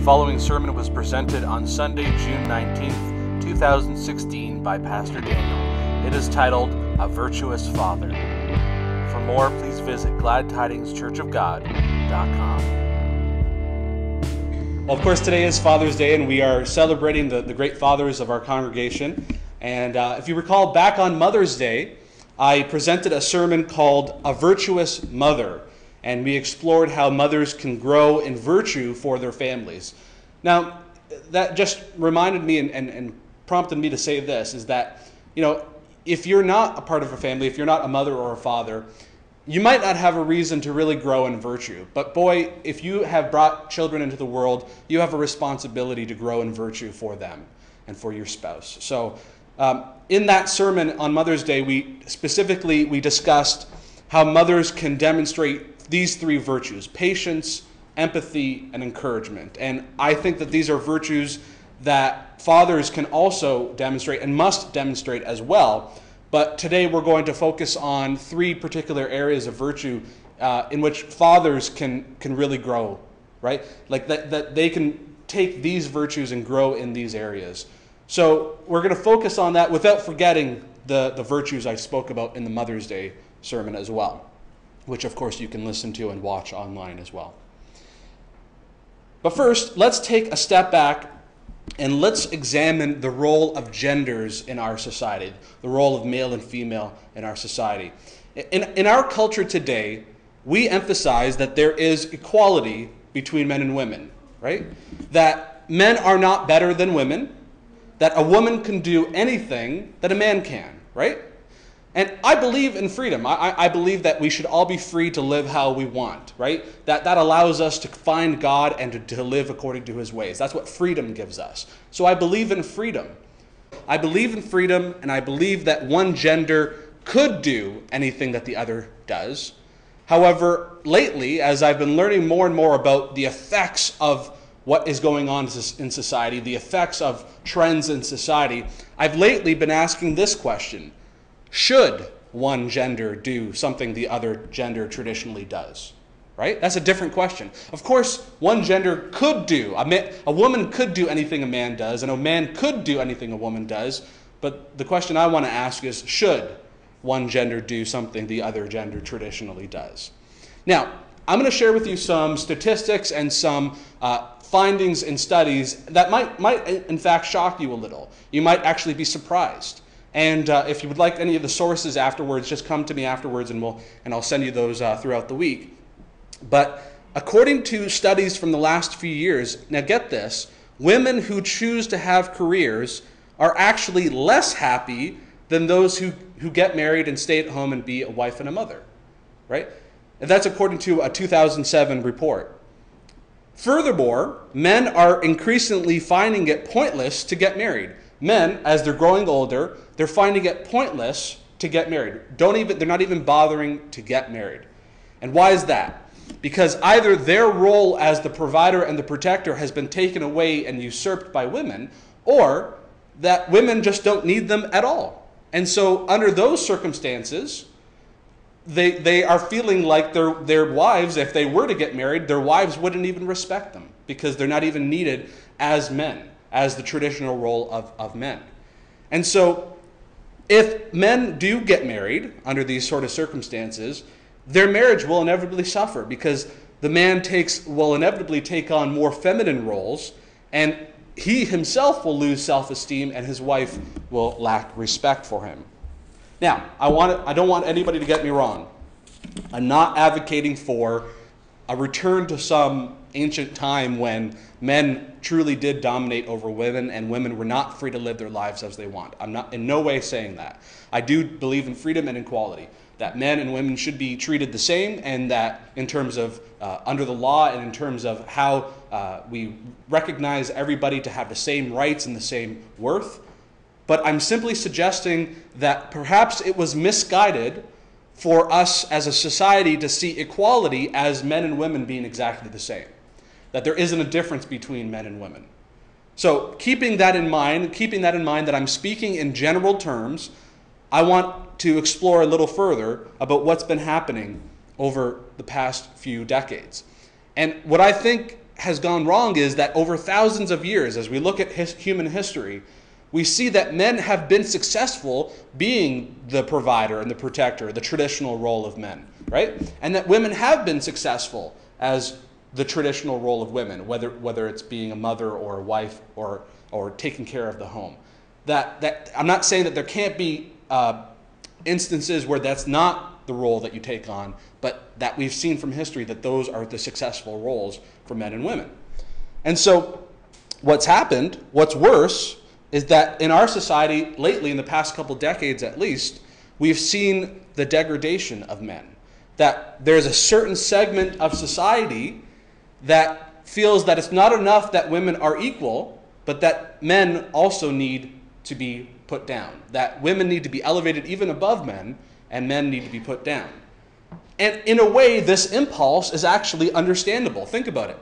following sermon was presented on Sunday, June 19th, 2016 by Pastor Daniel. It is titled, A Virtuous Father. For more, please visit gladtidingschurchofgod.com. Well, of course, today is Father's Day, and we are celebrating the great fathers of our congregation. And if you recall, back on Mother's Day, I presented a sermon called A Virtuous Mother. And we explored how mothers can grow in virtue for their families. Now, that just reminded me and prompted me to say this, is that, if you're not a part of a family, if you're not a mother or a father, you might not have a reason to really grow in virtue. But boy, if you have brought children into the world, you have a responsibility to grow in virtue for them and for your spouse. So in that sermon on Mother's Day, we discussed how mothers can demonstrate these three virtues: patience, empathy, and encouragement. And I think that these are virtues that fathers can also demonstrate and must demonstrate as well. But today we're going to focus on three particular areas of virtue in which fathers can really grow, right? Like that they can take these virtues and grow in these areas. So we're going to focus on that without forgetting the virtues I spoke about in the Mother's Day sermon as well, which of course you can listen to and watch online as well. But first, let's take a step back and let's examine the role of genders in our society, the role of male and female in our society. In our culture today, we emphasize that there is equality between men and women, right? That men are not better than women, that a woman can do anything that a man can, right? And I believe in freedom. I believe that we should all be free to live how we want, right? That allows us to find God and to live according to his ways. That's what freedom gives us. So I believe in freedom. I believe in freedom, and I believe that one gender could do anything that the other does. However, lately, as I've been learning more and more about the effects of what is going on in society, the effects of trends in society, I've lately been asking this question: should one gender do something the other gender traditionally does? Right? That's a different question. Of course, one gender could do. A woman could do anything a man does, and a man could do anything a woman does. But the question I want to ask is, should one gender do something the other gender traditionally does? Now, I'm going to share with you some statistics and some findings in studies that might in fact shock you a little. You might actually be surprised. And if you would like any of the sources afterwards, just come to me afterwards and I'll send you those throughout the week. But according to studies from the last few years, now get this, women who choose to have careers are actually less happy than those who get married and stay at home and be a wife and a mother, right? And that's according to a 2007 report. Furthermore, men are increasingly finding it pointless to get married. Men, as they're growing older, they're finding it pointless to get married. They're not even bothering to get married. And why is that? Because either their role as the provider and the protector has been taken away and usurped by women, or that women just don't need them at all. And so under those circumstances, they are feeling like their wives, if they were to get married, their wives wouldn't even respect them because they're not even needed as men, as the traditional role of men. And so if men do get married under these sort of circumstances, their marriage will inevitably suffer because the man will inevitably take on more feminine roles, and he himself will lose self-esteem and his wife will lack respect for him. Now, I don't want anybody to get me wrong. I'm not advocating for a return to some ancient time when men truly did dominate over women and women were not free to live their lives as they want. I'm not in no way saying that. I do believe in freedom and equality, that men and women should be treated the same, and that in terms of under the law and in terms of how we recognize everybody to have the same rights and the same worth. But I'm simply suggesting that perhaps it was misguided for us as a society to see equality as men and women being exactly the same, that there isn't a difference between men and women. So keeping that in mind that I'm speaking in general terms, I want to explore a little further about what's been happening over the past few decades. And what I think has gone wrong is that over thousands of years, as we look at human history, we see that men have been successful being the provider and the protector, the traditional role of men, right? And that women have been successful as the traditional role of women, whether it's being a mother or a wife or taking care of the home. That I'm not saying that there can't be instances where that's not the role that you take on, but that we've seen from history that those are the successful roles for men and women. And so what's happened, what's worse, is that in our society lately, in the past couple decades at least, we've seen the degradation of men. That there's a certain segment of society that feels that it's not enough that women are equal, but that men also need to be put down. That women need to be elevated even above men, and men need to be put down. And in a way, this impulse is actually understandable. Think about it.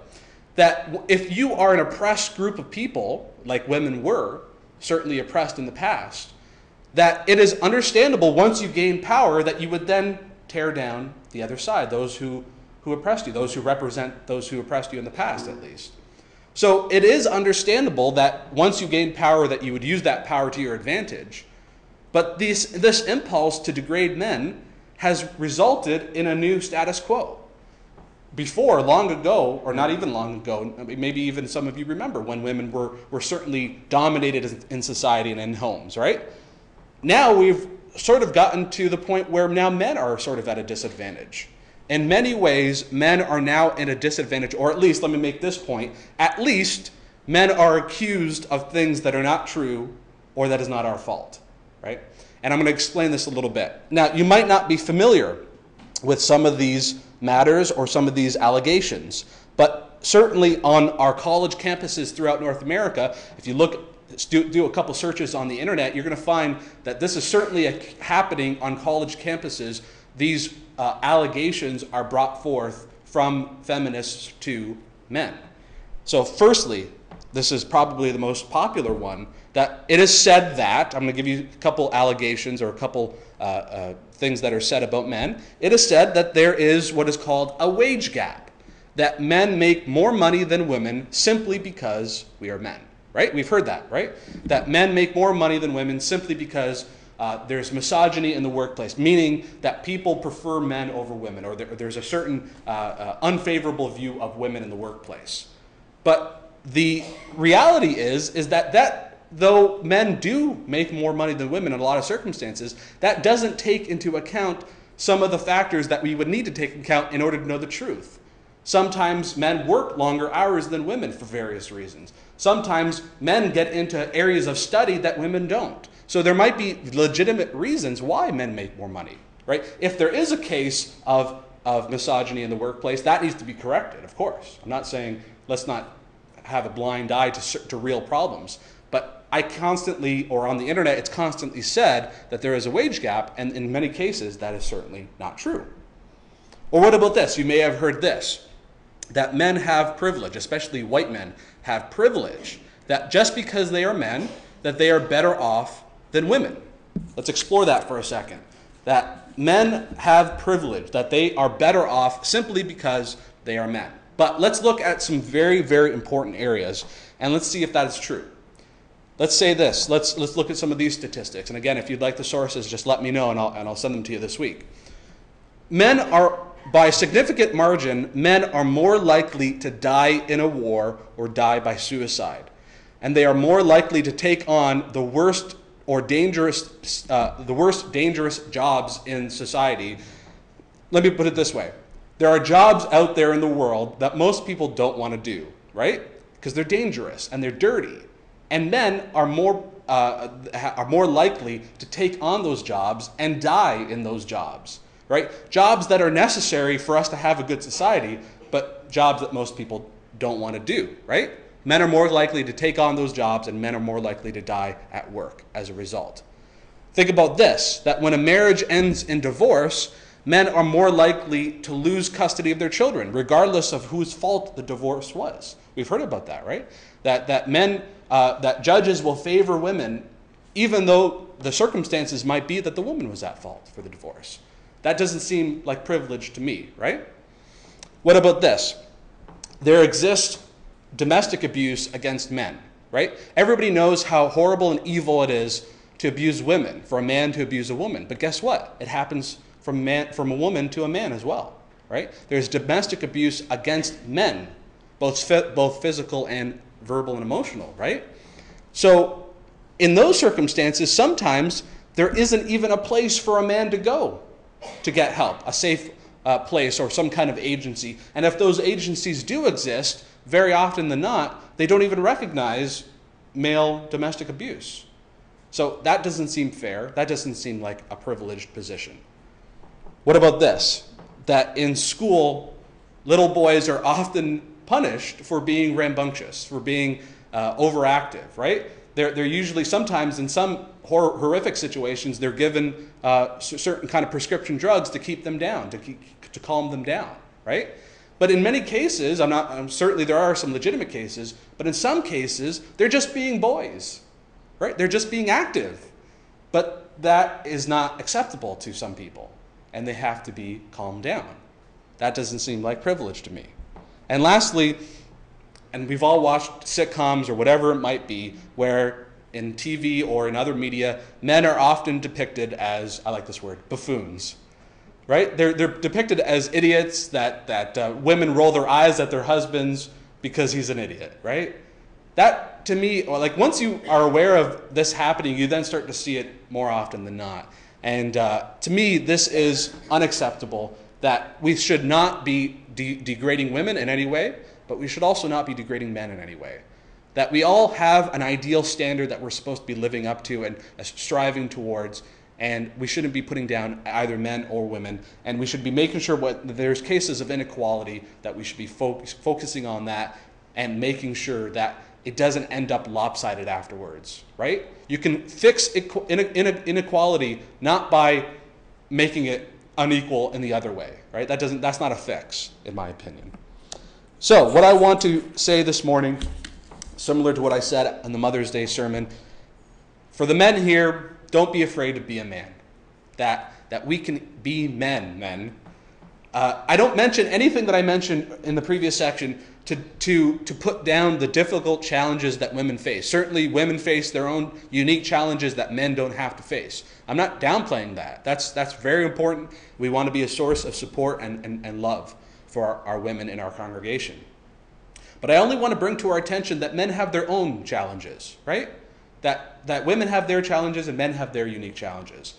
That if you are an oppressed group of people, like women were, certainly oppressed in the past, that it is understandable once you gain power that you would then tear down the other side, those who oppressed you, those who represent those who oppressed you in the past at least. So it is understandable that once you gain power that you would use that power to your advantage. But this impulse to degrade men has resulted in a new status quo. Before, long ago, or not even long ago, maybe even some of you remember when women were certainly dominated in society and in homes, right? Now we've sort of gotten to the point where now men are sort of at a disadvantage. In many ways, men are now in a disadvantage, or at least, let me make this point, at least men are accused of things that are not true or that is not our fault, right? And I'm going to explain this a little bit. Now, you might not be familiar with some of these matters or some of these allegations, but certainly on our college campuses throughout North America, if you do a couple searches on the internet, you're going to find that this is certainly happening on college campuses. These allegations are brought forth from feminists to men. So firstly, this is probably the most popular one, that it is said that, I'm going to give you a couple allegations or a couple things that are said about men. It is said that there is what is called a wage gap, that men make more money than women simply because we are men, right? We've heard that, right? That men make more money than women simply because there's misogyny in the workplace, meaning that people prefer men over women, or there's a certain unfavorable view of women in the workplace. But the reality is that though men do make more money than women in a lot of circumstances, that doesn't take into account some of the factors that we would need to take into account in order to know the truth. Sometimes men work longer hours than women for various reasons. Sometimes men get into areas of study that women don't. So there might be legitimate reasons why men make more money, right? If there is a case of misogyny in the workplace, that needs to be corrected, of course. I'm not saying let's not have a blind eye to real problems. But I constantly, or on the internet, it's constantly said that there is a wage gap, and in many cases, that is certainly not true. Or what about this? You may have heard this, that men have privilege, especially white men have privilege, that just because they are men, that they are better off than women. Let's explore that for a second. That men have privilege, that they are better off simply because they are men. But let's look at some very, very important areas, and let's see if that is true. Let's say this. Let's look at some of these statistics. And again, if you'd like the sources, just let me know, and I'll send them to you this week. Men are, by a significant margin, men are more likely to die in a war or die by suicide. And they are more likely to take on the worst dangerous jobs in society. Let me put it this way. There are jobs out there in the world that most people don't want to do, right? Because they're dangerous and they're dirty. And men are more likely to take on those jobs and die in those jobs, right? Jobs that are necessary for us to have a good society, but jobs that most people don't want to do, right? Men are more likely to take on those jobs, and men are more likely to die at work as a result. Think about this, that when a marriage ends in divorce, men are more likely to lose custody of their children, regardless of whose fault the divorce was. We've heard about that, right? That judges will favor women, even though the circumstances might be that the woman was at fault for the divorce. That doesn't seem like privilege to me, right? What about this? there exists domestic abuse against men, right? Everybody knows how horrible and evil it is to abuse women, for a man to abuse a woman. But guess what? It happens from a woman to a man as well, right? There's domestic abuse against men, both physical and verbal and emotional, right? So in those circumstances, sometimes there isn't even a place for a man to go to get help, a safe place or some kind of agency. And if those agencies do exist, very often than not, they don't even recognize male domestic abuse. So that doesn't seem fair. That doesn't seem like a privileged position. What about this? That in school, little boys are often punished for being rambunctious, for being overactive, right? They're usually, sometimes in some horrific situations, they're given certain kind of prescription drugs to keep them down, to calm them down, right? But in many cases, certainly there are some legitimate cases, but in some cases, they're just being boys, right? They're just being active. But that is not acceptable to some people, and they have to be calmed down. That doesn't seem like privilege to me. And lastly, and we've all watched sitcoms or whatever it might be, where in TV or in other media, men are often depicted as, I like this word, buffoons, right? They're depicted as idiots, that women roll their eyes at their husbands because he's an idiot, right? That, to me, like once you are aware of this happening, you then start to see it more often than not. And to me, this is unacceptable, that we should not be degrading women in any way, but we should also not be degrading men in any way. That we all have an ideal standard that we're supposed to be living up to and striving towards, and we shouldn't be putting down either men or women, and we should be making sure there's cases of inequality, that we should be focusing on that and making sure that it doesn't end up lopsided afterwards, right? You can fix inequality not by making it unequal in the other way, right? That's not a fix, in my opinion. So what I want to say this morning, similar to what I said in the Mother's Day sermon, for the men here, don't be afraid to be a man. That we can be men. I don't mention anything that I mentioned in the previous section to put down the difficult challenges that women face. Certainly women face their own unique challenges that men don't have to face. I'm not downplaying that. That's very important. We want to be a source of support and love for our women in our congregation. But I only want to bring to our attention that men have their own challenges, right? That women have their challenges and men have their unique challenges.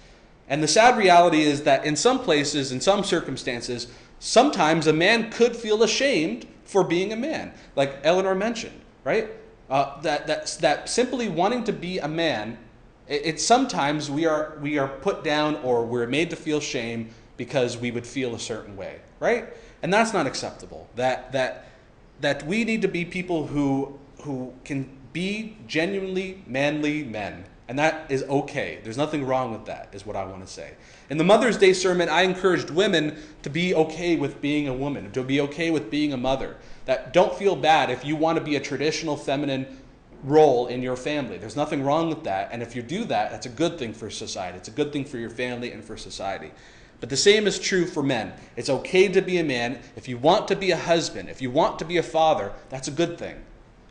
And the sad reality is that in some places, in some circumstances, sometimes a man could feel ashamed for being a man, like Eleanor mentioned, right? That simply wanting to be a man, it's sometimes we are put down or we're made to feel shame because we would feel a certain way, right? And that's not acceptable. That we need to be people who can be genuinely manly men. And that is okay. There's nothing wrong with that, is what I want to say. In the Mother's Day sermon, I encouraged women to be okay with being a woman, to be okay with being a mother. That don't feel bad if you want to be a traditional feminine role in your family. There's nothing wrong with that. And if you do that, that's a good thing for society. It's a good thing for your family and for society. But the same is true for men. It's okay to be a man. If you want to be a husband, if you want to be a father, that's a good thing,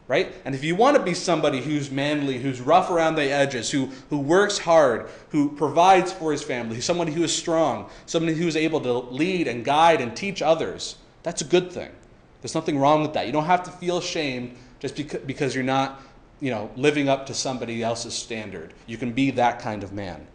right? And if you want to be somebody who's manly, who's rough around the edges, who works hard, who provides for his family, somebody who is strong, somebody who is able to lead and guide and teach others, that's a good thing. There's nothing wrong with that. You don't have to feel ashamed just because you're not, living up to somebody else's standard. You can be that kind of man.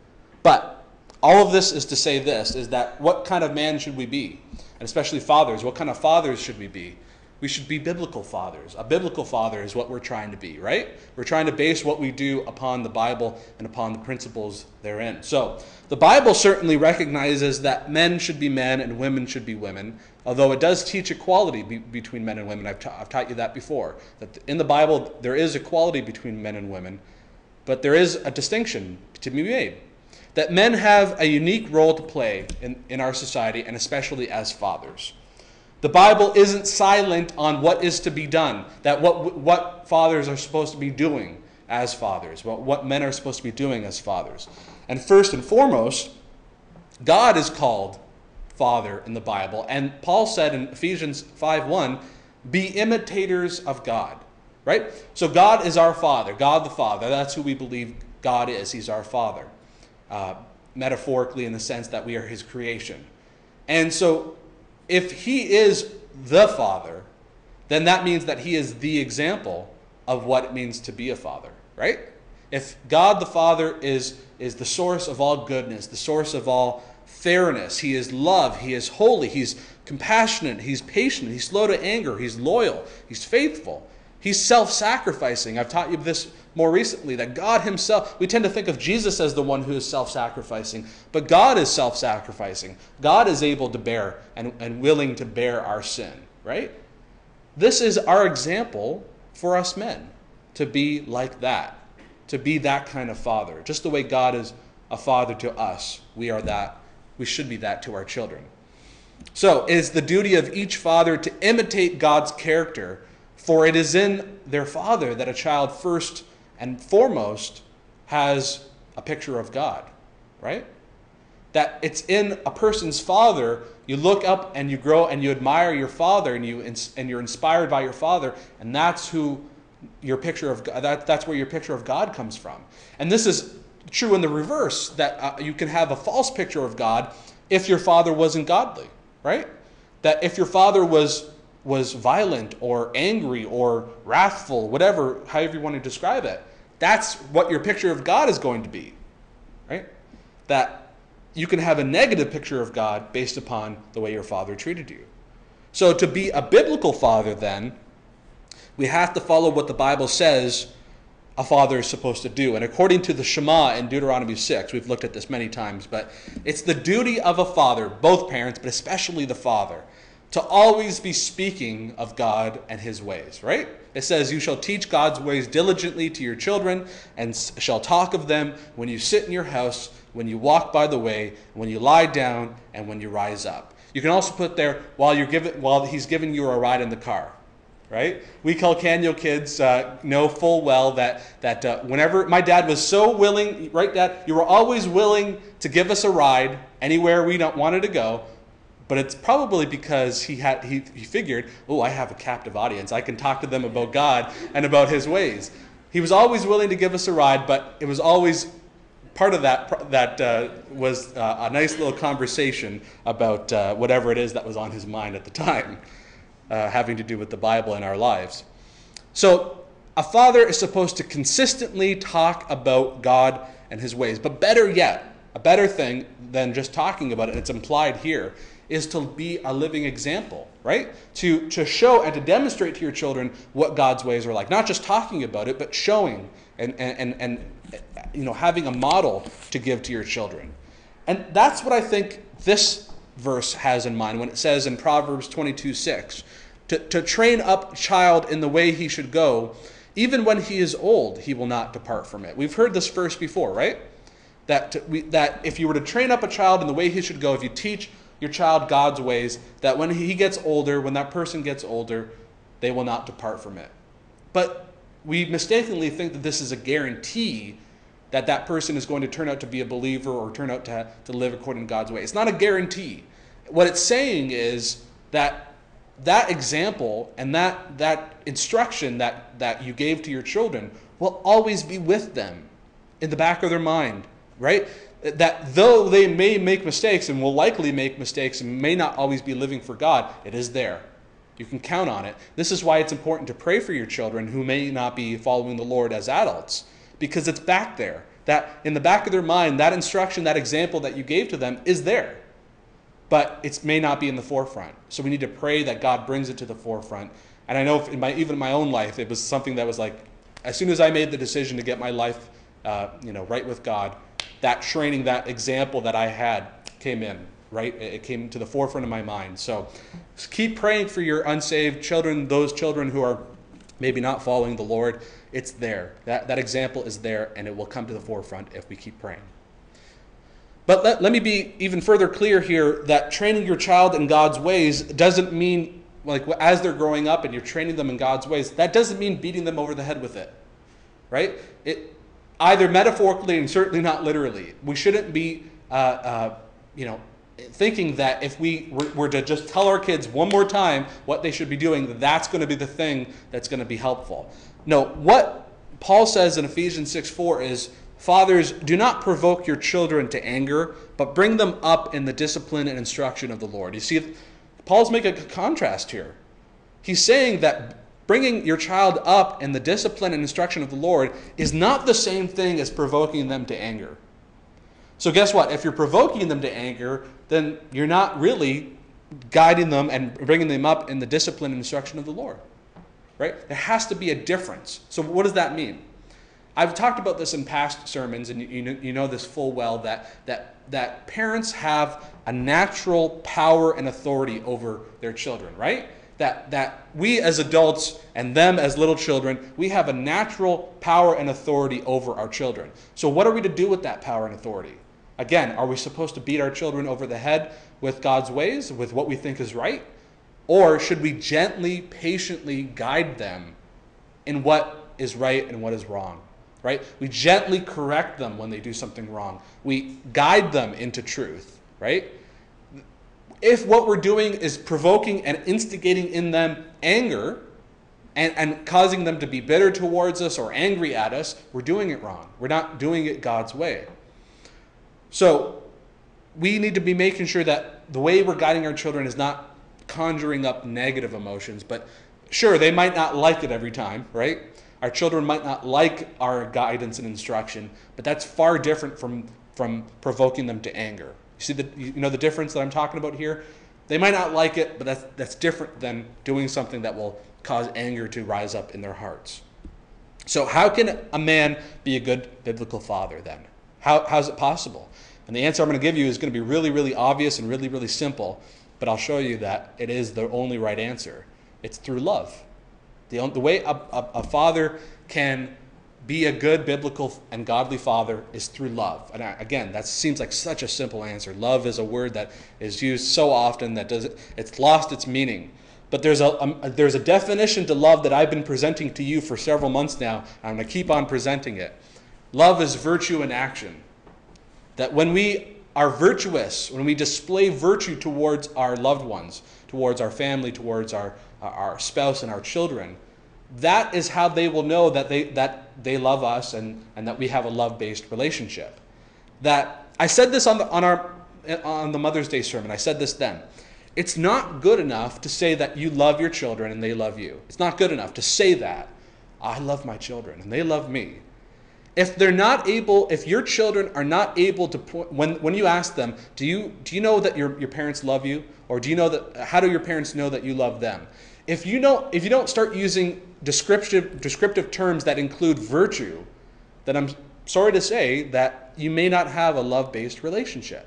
But all of this is to say this, is that what kind of man should we be? And especially fathers, what kind of fathers should we be? We should be biblical fathers. A biblical father is what we're trying to be, right? We're trying to base what we do upon the Bible and upon the principles therein. So the Bible certainly recognizes that men should be men and women should be women, although it does teach equality between men and women. I've taught you that before, that in the Bible there is equality between men and women, but there is a distinction to be made. That men have a unique role to play in our society, and especially as fathers. The Bible isn't silent on what is to be done, that what fathers are supposed to be doing as fathers, what men are supposed to be doing as fathers. And first and foremost, God is called Father in the Bible. And Paul said in Ephesians 5:1 Be imitators of God, right? So God is our Father, God the Father. That's who we believe God is. He's our Father, metaphorically in the sense that we are his creation. And so if he is the Father, then that means that he is the example of what it means to be a father, right? If God the Father is the source of all goodness, the source of all fairness, he is love, he is holy, he's compassionate, he's patient, he's slow to anger, he's loyal, he's faithful, he's self-sacrificing. I've taught you this more recently, that God himself, we tend to think of Jesus as the one who is self-sacrificing, but God is self-sacrificing. God is able to bear and willing to bear our sin, right? This is our example for us men, to be like that, to be that kind of father. Just the way God is a father to us, we are that. We should be that to our children. So it is the duty of each father to imitate God's character, for it is in their father that a child first and foremost has a picture of God, right? That it's in a person's father. You look up and you grow and you admire your father, and you're inspired by your father, and that's who your picture of God, that's where your picture of God comes from. And this is true in the reverse, that you can have a false picture of God if your father wasn't godly, right? That if your father was violent or angry or wrathful, whatever, however you want to describe it, that's what your picture of God is going to be, right? That you can have a negative picture of God based upon the way your father treated you. So to be a biblical father, then, we have to follow what the Bible says a father is supposed to do. And according to the Shema in Deuteronomy 6, we've looked at this many times, but it's the duty of a father, both parents, but especially the father, to always be speaking of God and his ways, right? It says, you shall teach God's ways diligently to your children, and shall talk of them when you sit in your house, when you walk by the way, when you lie down, and when you rise up. You can also put there, while he's giving you a ride in the car, right? We Calcagno kids know full well that whenever my dad was so willing, right, Dad, you were always willing to give us a ride anywhere we wanted to go. But it's probably because he figured, oh, I have a captive audience. I can talk to them about God and about his ways. He was always willing to give us a ride, but it was always part of that was a nice little conversation about whatever it is that was on his mind at the time, having to do with the Bible in our lives. So a father is supposed to consistently talk about God and his ways. But better yet, a better thing than just talking about it, and it's implied here, is to be a living example, right? To show and to demonstrate to your children what God's ways are like. Not just talking about it, but showing and having a model to give to your children. And that's what I think this verse has in mind when it says in Proverbs 22:6, to train up a child in the way he should go, even when he is old, he will not depart from it. We've heard this verse before, right? That if you were to train up a child in the way he should go, if you teach your child God's ways, that when he gets older, when that person gets older, they will not depart from it. But we mistakenly think that this is a guarantee that that person is going to turn out to be a believer or turn out to live according to God's way. It's not a guarantee. What it's saying is that example and that instruction that you gave to your children will always be with them in the back of their mind, right? That though they may make mistakes and will likely make mistakes and may not always be living for God, it is there. You can count on it. This is why it's important to pray for your children who may not be following the Lord as adults, because it's back there. That in the back of their mind, that instruction, that example that you gave to them is there, but it may not be in the forefront. So we need to pray that God brings it to the forefront. And I know even in my own life, it was something that was like, as soon as I made the decision to get my life right with God, that training, that example that I had came in, right? It came to the forefront of my mind. So keep praying for your unsaved children, those children who are maybe not following the Lord. It's there. That example is there, and it will come to the forefront if we keep praying. But let me be even further clear here that training your child in God's ways doesn't mean, like as they're growing up and you're training them in God's ways, that doesn't mean beating them over the head with it, right? Either metaphorically and certainly not literally. We shouldn't be, thinking that if we were to just tell our kids one more time what they should be doing, that's going to be the thing that's going to be helpful. No, what Paul says in Ephesians 6:4 is, fathers, do not provoke your children to anger, but bring them up in the discipline and instruction of the Lord. You see, Paul's making a contrast here. He's saying that bringing your child up in the discipline and instruction of the Lord is not the same thing as provoking them to anger. So guess what? If you're provoking them to anger, then you're not really guiding them and bringing them up in the discipline and instruction of the Lord. Right? There has to be a difference. So what does that mean? I've talked about this in past sermons, and you know this full well, that parents have a natural power and authority over their children, right? That we as adults and them as little children, we have a natural power and authority over our children. So what are we to do with that power and authority? Again, are we supposed to beat our children over the head with God's ways, with what we think is right? Or should we gently, patiently guide them in what is right and what is wrong? Right? We gently correct them when they do something wrong. We guide them into truth, right? If what we're doing is provoking and instigating in them anger and causing them to be bitter towards us or angry at us, we're doing it wrong. We're not doing it God's way. So we need to be making sure that the way we're guiding our children is not conjuring up negative emotions, but sure, they might not like it every time, right? Our children might not like our guidance and instruction, but that's far different from provoking them to anger. You see the difference that I'm talking about here? They might not like it, but that's different than doing something that will cause anger to rise up in their hearts. So how can a man be a good biblical father then? How's it possible? And the answer I'm going to give you is going to be really, really obvious and really, really simple, but I'll show you that it is the only right answer. It's through love. The way a father can be a good biblical and godly father is through love. And again, that seems like such a simple answer. Love is a word that is used so often that it's lost its meaning. But there's a definition to love that I've been presenting to you for several months now, and I'm going to keep on presenting it. Love is virtue in action. That when we are virtuous, when we display virtue towards our loved ones, towards our family, towards our spouse and our children, that is how they will know that they love us and that we have a love-based relationship. That I said this on the Mother's Day sermon. I said this then. It's not good enough to say that you love your children and they love you. It's not good enough to say that. I love my children and they love me. If your children are not able to point, when you ask them, do you know that your parents love you? Or how do your parents know that you love them? If you don't start using descriptive terms that include virtue, then I'm sorry to say that you may not have a love-based relationship.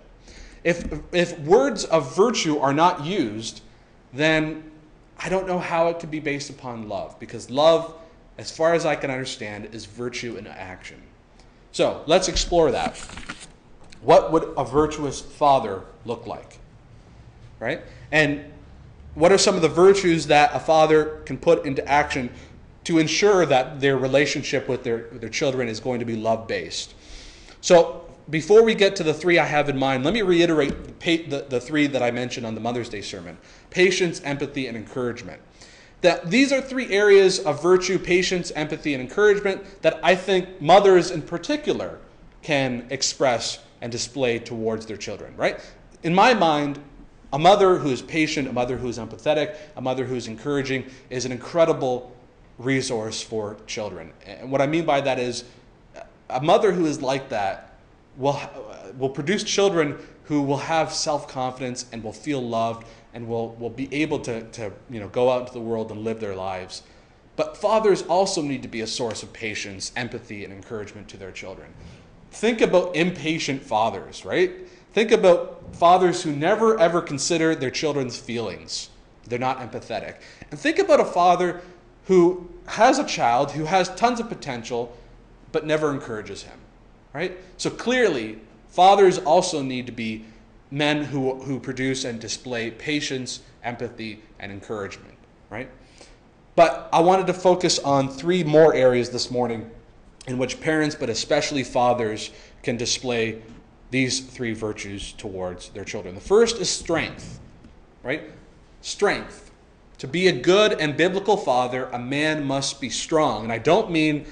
If words of virtue are not used, then I don't know how it could be based upon love, because love, as far as I can understand, is virtue in action. So let's explore that. What would a virtuous father look like? Right? And what are some of the virtues that a father can put into action to ensure that their relationship with their children is going to be love-based? So before we get to the three I have in mind, let me reiterate the three that I mentioned on the Mother's Day sermon: patience, empathy, and encouragement. That these are three areas of virtue: patience, empathy, and encouragement, that I think mothers in particular can express and display towards their children, right? In my mind, a mother who is patient, a mother who is empathetic, a mother who is encouraging is an incredible resource for children. And what I mean by that is a mother who is like that will produce children who will have self-confidence and will feel loved and will be able to go out into the world and live their lives. But fathers also need to be a source of patience, empathy, and encouragement to their children. Think about impatient fathers, right? Think about fathers who never ever consider their children's feelings. They're not empathetic. And think about a father who has a child who has tons of potential but never encourages him, right? So clearly, fathers also need to be men who produce and display patience, empathy, and encouragement, right? But I wanted to focus on three more areas this morning in which parents, but especially fathers, can display these three virtues towards their children. The first is strength, right? Strength. To be a good and biblical father, a man must be strong. And I don't mean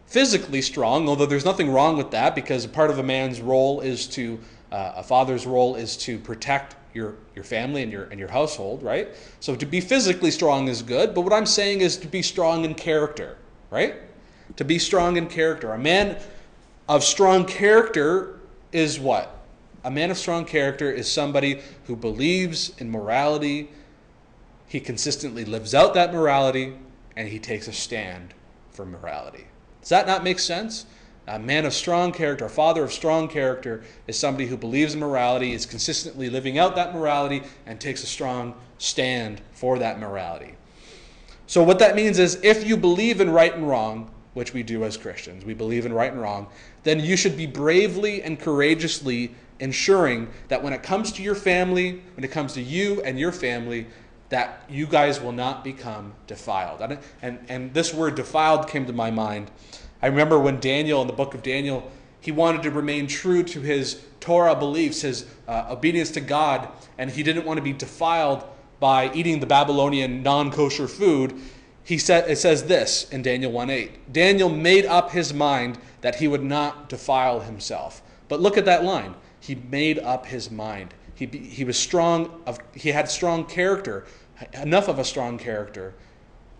physically strong, although there's nothing wrong with that, because part of a man's role is to, a father's role is to protect your family and your household, right? So to be physically strong is good, but what I'm saying is to be strong in character, right? To be strong in character. A man of strong character is what? A man of strong character is somebody who believes in morality, he consistently lives out that morality, and he takes a stand for morality. Does that not make sense? A man of strong character, a father of strong character, is somebody who believes in morality, is consistently living out that morality, and takes a strong stand for that morality. So what that means is if you believe in right and wrong, which we do as Christians, we believe in right and wrong, then you should be bravely and courageously ensuring that when it comes to your family, when it comes to you and your family, that you guys will not become defiled. And this word defiled came to my mind. I remember when Daniel, in the book of Daniel, he wanted to remain true to his Torah beliefs, his obedience to God, and he didn't want to be defiled by eating the Babylonian non-kosher food. It says this in Daniel 1:8. Daniel made up his mind that he would not defile himself. But look at that line. He made up his mind. He was strong. He had strong character, enough of a strong character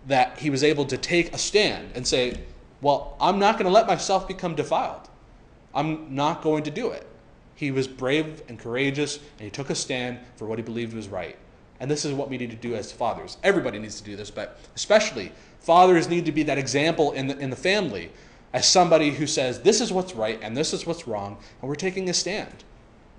that he was able to take a stand and say, well, I'm not going to let myself become defiled. I'm not going to do it. He was brave and courageous, and he took a stand for what he believed was right. And this is what we need to do as fathers. Everybody needs to do this, but especially fathers need to be that example in the family as somebody who says, this is what's right and this is what's wrong, and we're taking a stand.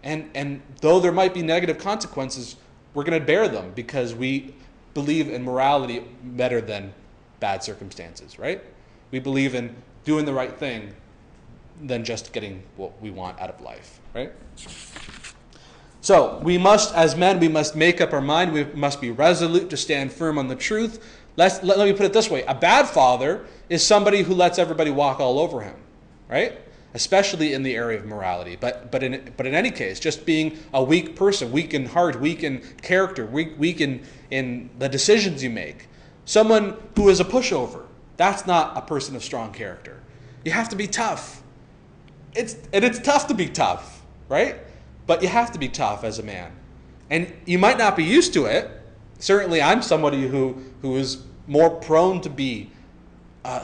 And though there might be negative consequences, we're going to bear them because we believe in morality better than bad circumstances, right? We believe in doing the right thing than just getting what we want out of life, right? So we must, as men, we must make up our mind. We must be resolute to stand firm on the truth. Let me put it this way. A bad father is somebody who lets everybody walk all over him, right? Especially in the area of morality. But in any case, just being a weak person, weak in heart, weak in character, weak in the decisions you make. Someone who is a pushover, that's not a person of strong character. You have to be tough. It's tough to be tough, right? But you have to be tough as a man. And you might not be used to it. Certainly I'm somebody who is more prone to be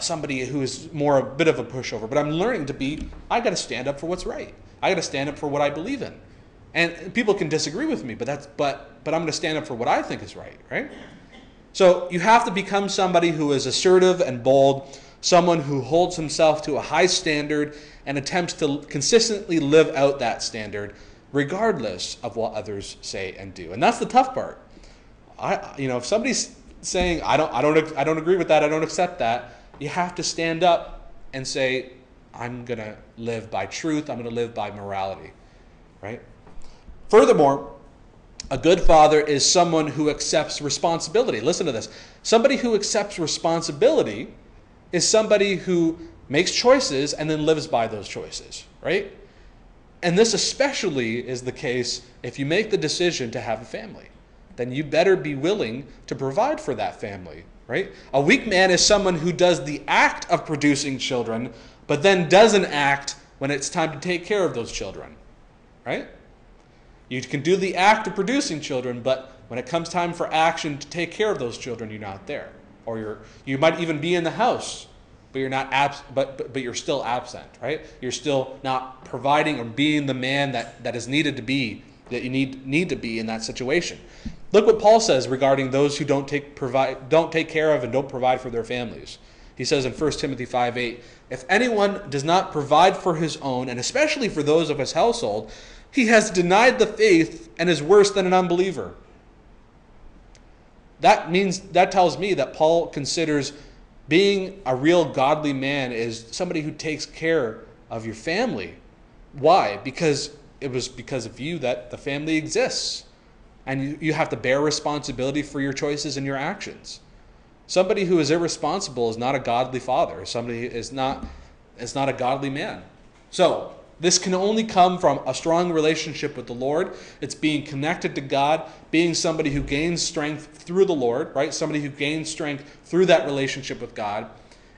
somebody who is more a bit of a pushover. But I'm learning to be, I got to stand up for what's right. I got to stand up for what I believe in. And people can disagree with me, but I'm going to stand up for what I think is right? So you have to become somebody who is assertive and bold, someone who holds himself to a high standard and attempts to consistently live out that standard regardless of what others say and do. And that's the tough part. If somebody's saying, I don't agree with that, I don't accept that, you have to stand up and say, I'm going to live by truth, I'm going to live by morality, right? Furthermore, a good father is someone who accepts responsibility. Listen to this. Somebody who accepts responsibility is somebody who makes choices and then lives by those choices, right? And this especially is the case if you make the decision to have a family. Then you better be willing to provide for that family, right? A weak man is someone who does the act of producing children, but then doesn't act when it's time to take care of those children, right? You can do the act of producing children, but when it comes time for action to take care of those children, you're not there. Or you might even be in the house, but you're not but you're still absent, right? You're still not providing or being the man that is needed to be, that you need to be in that situation. Look what Paul says regarding those who don't take care of and don't provide for their families. He says in 1 Timothy 5:8, if anyone does not provide for his own, and especially for those of his household, he has denied the faith and is worse than an unbeliever. That tells me that Paul considers being a real godly man is somebody who takes care of your family. Why? Because it was because of you that the family exists. And you have to bear responsibility for your choices and your actions. Somebody who is irresponsible is not a godly father. Somebody is not a godly man. So, This can only come from a strong relationship with the Lord. It's being connected to God, being somebody who gains strength through the Lord, right? Somebody who gains strength through that relationship with God.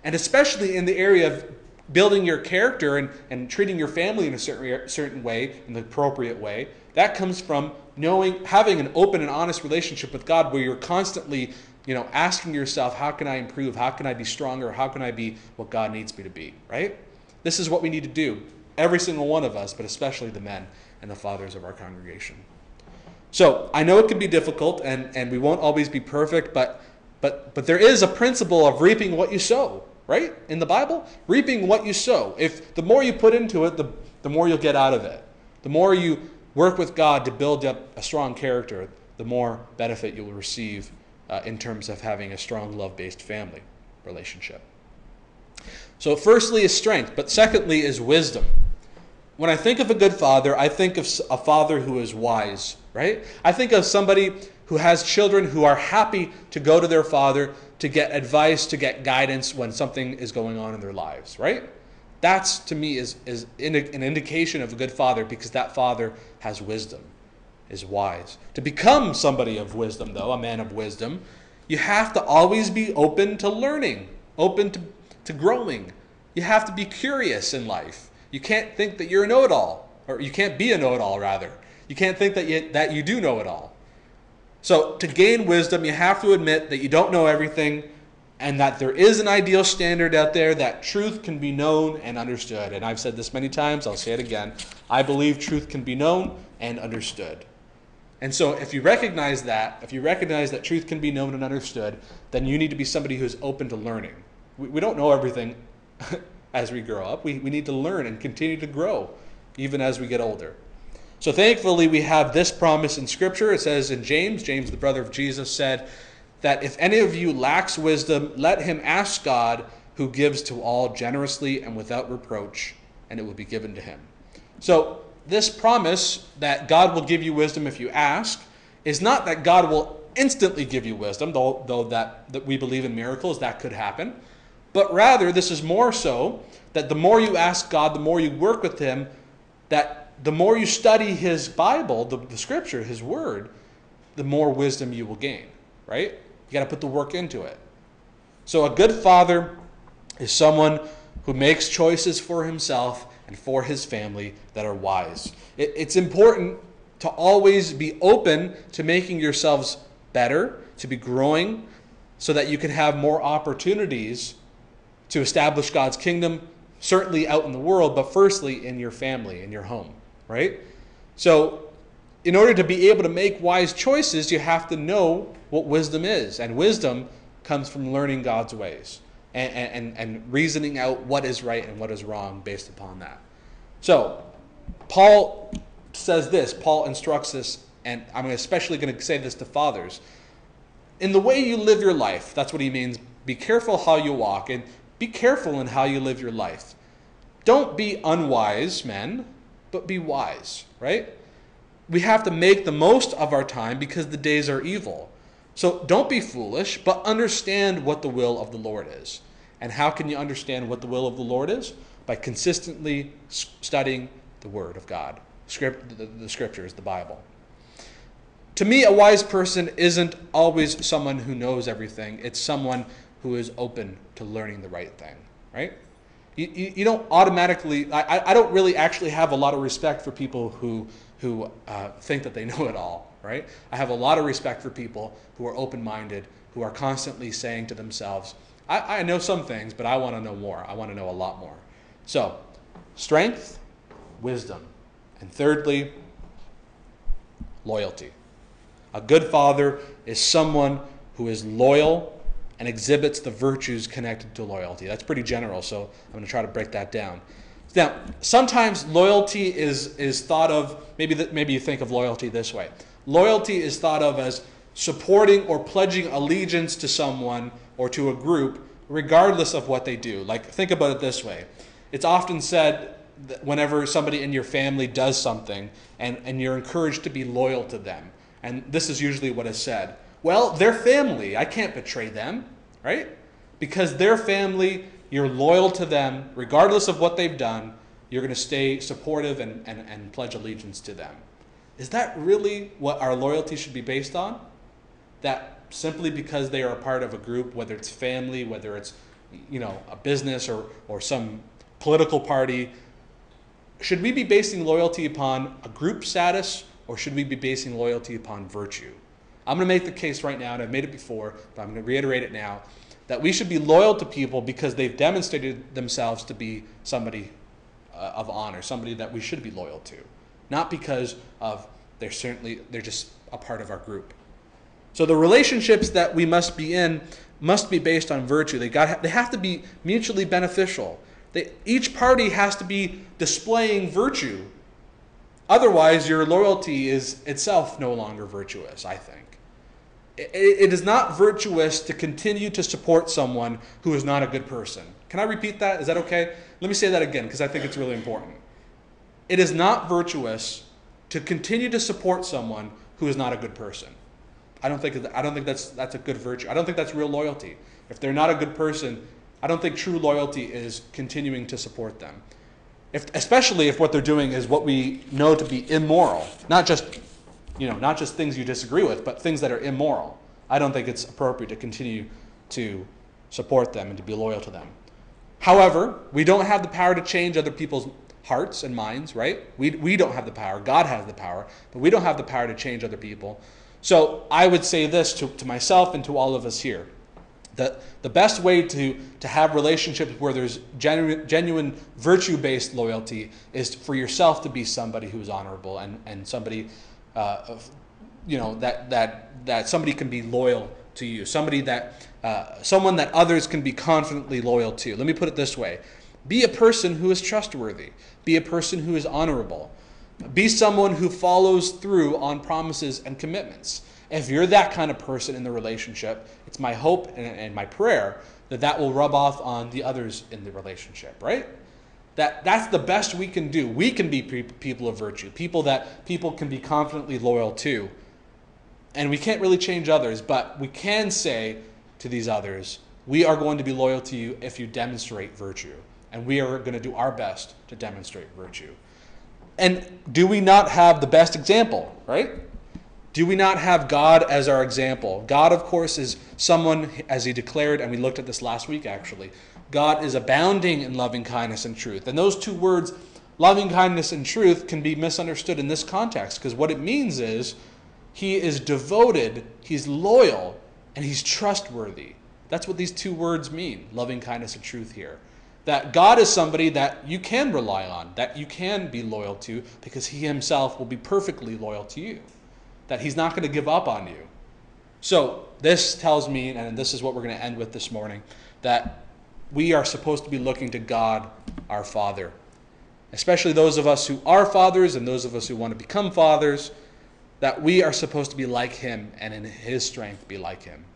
And especially in the area of building your character and treating your family in a certain way, in the appropriate way, that comes from having an open and honest relationship with God where you're constantly, asking yourself, how can I improve? How can I be stronger? How can I be what God needs me to be, right? This is what we need to do, every single one of us, but especially the men and the fathers of our congregation. So I know it can be difficult and we won't always be perfect, but there is a principle of reaping what you sow, right? In the Bible, reaping what you sow. If the more you put into it, the more you'll get out of it. The more you work with God to build up a strong character, the more benefit you will receive in terms of having a strong love-based family relationship. So firstly is strength, but secondly is wisdom. When I think of a good father, I think of a father who is wise, right? I think of somebody who has children who are happy to go to their father to get advice, to get guidance when something is going on in their lives, right? That's, to me, is an indication of a good father, because that father has wisdom, is wise. To become somebody of wisdom, though, a man of wisdom, you have to always be open to learning, open to growing. You have to be curious in life. You can't think that you're a know-it-all, or you can't be a know-it-all, rather. You can't think that you do know it all. So to gain wisdom, you have to admit that you don't know everything, and that there is an ideal standard out there, that truth can be known and understood. And I've said this many times, I'll say it again. I believe truth can be known and understood. And so if you recognize that truth can be known and understood, then you need to be somebody who's open to learning. We don't know everything as we grow up. We need to learn and continue to grow, even as we get older. So thankfully, we have this promise in Scripture. It says in James, the brother of Jesus, said that if any of you lacks wisdom, let him ask God, who gives to all generously and without reproach, and it will be given to him. So this promise that God will give you wisdom if you ask is not that God will instantly give you wisdom, though that we believe in miracles, that could happen. But rather, this is more so that the more you ask God, the more you work with him, that the more you study his Bible, the Scripture, his Word, the more wisdom you will gain, right? You got to put the work into it. So a good father is someone who makes choices for himself and for his family that are wise. It's important to always be open to making yourselves better, to be growing, so that you can have more opportunities to establish God's kingdom, certainly out in the world, but firstly in your family, in your home, right? So in order to be able to make wise choices, you have to know what wisdom is. And wisdom comes from learning God's ways and reasoning out what is right and what is wrong based upon that. So Paul says this, Paul instructs us, and I'm especially going to say this to fathers. In the way you live your life, that's what he means. Be careful how you walk, and be careful in how you live your life. Don't be unwise, men, but be wise, right? We have to make the most of our time because the days are evil. So don't be foolish, but understand what the will of the Lord is. And how can you understand what the will of the Lord is? By consistently studying the Word of God, the Scriptures, the Bible. To me, a wise person isn't always someone who knows everything. It's someone who is open to learning the right thing, right? You don't automatically, I don't really actually have a lot of respect for people who think that they know it all, right? I have a lot of respect for people who are open-minded, who are constantly saying to themselves, I know some things, but I want to know more. I want to know a lot more. So, strength, wisdom, and thirdly, loyalty. A good father is someone who is loyal and exhibits the virtues connected to loyalty. That's pretty general, so I'm going to try to break that down. Now, sometimes loyalty is thought of, maybe you think of loyalty this way. Loyalty is thought of as supporting or pledging allegiance to someone or to a group, regardless of what they do. Like, think about it this way. It's often said that whenever somebody in your family does something and you're encouraged to be loyal to them, and this is usually what is said. Well, they're family. I can't betray them, right? Because they're family, you're loyal to them, regardless of what they've done, You're going to stay supportive and pledge allegiance to them. Is that really what our loyalty should be based on? That simply because they are a part of a group, whether it's family, whether it's a business or some political party, should we be basing loyalty upon a group status, or should we be basing loyalty upon virtue? I'm going to make the case right now, and I've made it before, but I'm going to reiterate it now, that we should be loyal to people because they've demonstrated themselves to be somebody of honor, somebody that we should be loyal to, not because of they're just a part of our group. So the relationships that we must be in must be based on virtue. They have to be mutually beneficial. Each party has to be displaying virtue. Otherwise, your loyalty is itself no longer virtuous, I think. It is not virtuous to continue to support someone who is not a good person. Can I repeat that? Is that okay? Let me say that again because I think it's really important. It is not virtuous to continue to support someone who is not a good person. I don't think that's a good virtue. I don't think that's real loyalty. If they're not a good person, I don't think true loyalty is continuing to support them. Especially if what they're doing is what we know to be immoral, not just things you disagree with, but things that are immoral. I don't think it's appropriate to continue to support them and to be loyal to them. However, we don't have the power to change other people's hearts and minds, right? We don't have the power. God has the power, but we don't have the power to change other people. So I would say this to myself and to all of us here. The best way to have relationships where there's genuine virtue-based loyalty is for yourself to be somebody who's honorable and somebody that somebody can be loyal to you, someone that others can be confidently loyal to. Let me put it this way. Be a person who is trustworthy. Be a person who is honorable. Be someone who follows through on promises and commitments. If you're that kind of person in the relationship, it's my hope and my prayer that will rub off on the others in the relationship, right? That's the best we can do. We can be people of virtue, people that people can be confidently loyal to. And we can't really change others, but we can say to these others, we are going to be loyal to you if you demonstrate virtue. And we are going to do our best to demonstrate virtue. And do we not have the best example, right? Do we not have God as our example? God, of course, is someone, as he declared, and we looked at this last week actually, God is abounding in loving kindness and truth. And those two words, loving kindness and truth, can be misunderstood in this context because what it means is he is devoted, he's loyal, and he's trustworthy. That's what these two words mean, loving kindness and truth here. That God is somebody that you can rely on, that you can be loyal to because he himself will be perfectly loyal to you. That he's not going to give up on you. So this tells me, and this is what we're going to end with this morning, that we are supposed to be looking to God, our Father. Especially those of us who are fathers and those of us who want to become fathers, that we are supposed to be like him and in his strength be like him.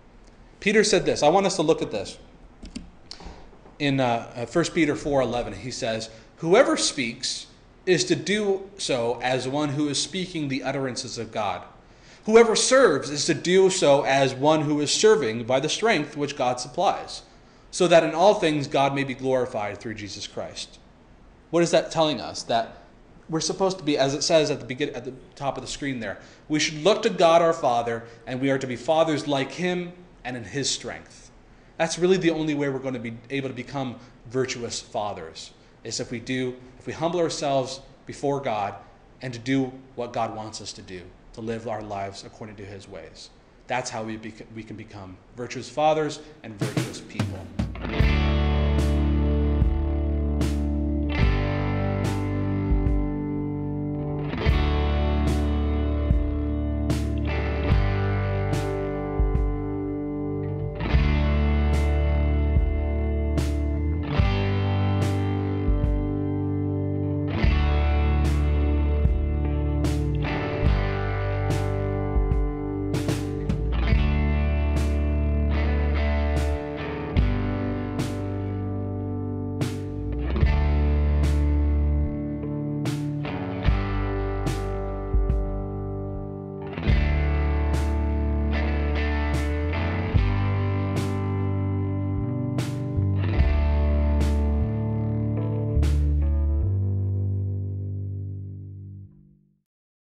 Peter said this. I want us to look at this. In 1 Peter 4:11, he says, whoever speaks is to do so as one who is speaking the utterances of God. Whoever serves is to do so as one who is serving by the strength which God supplies, so that in all things God may be glorified through Jesus Christ. What is that telling us? That we're supposed to be, as it says at the top of the screen there, we should look to God our Father, and we are to be fathers like him and in his strength. That's really the only way we're going to be able to become virtuous fathers, is if we humble ourselves before God and to do what God wants us to do, to live our lives according to his ways. That's how we can become virtuous fathers and virtuous people.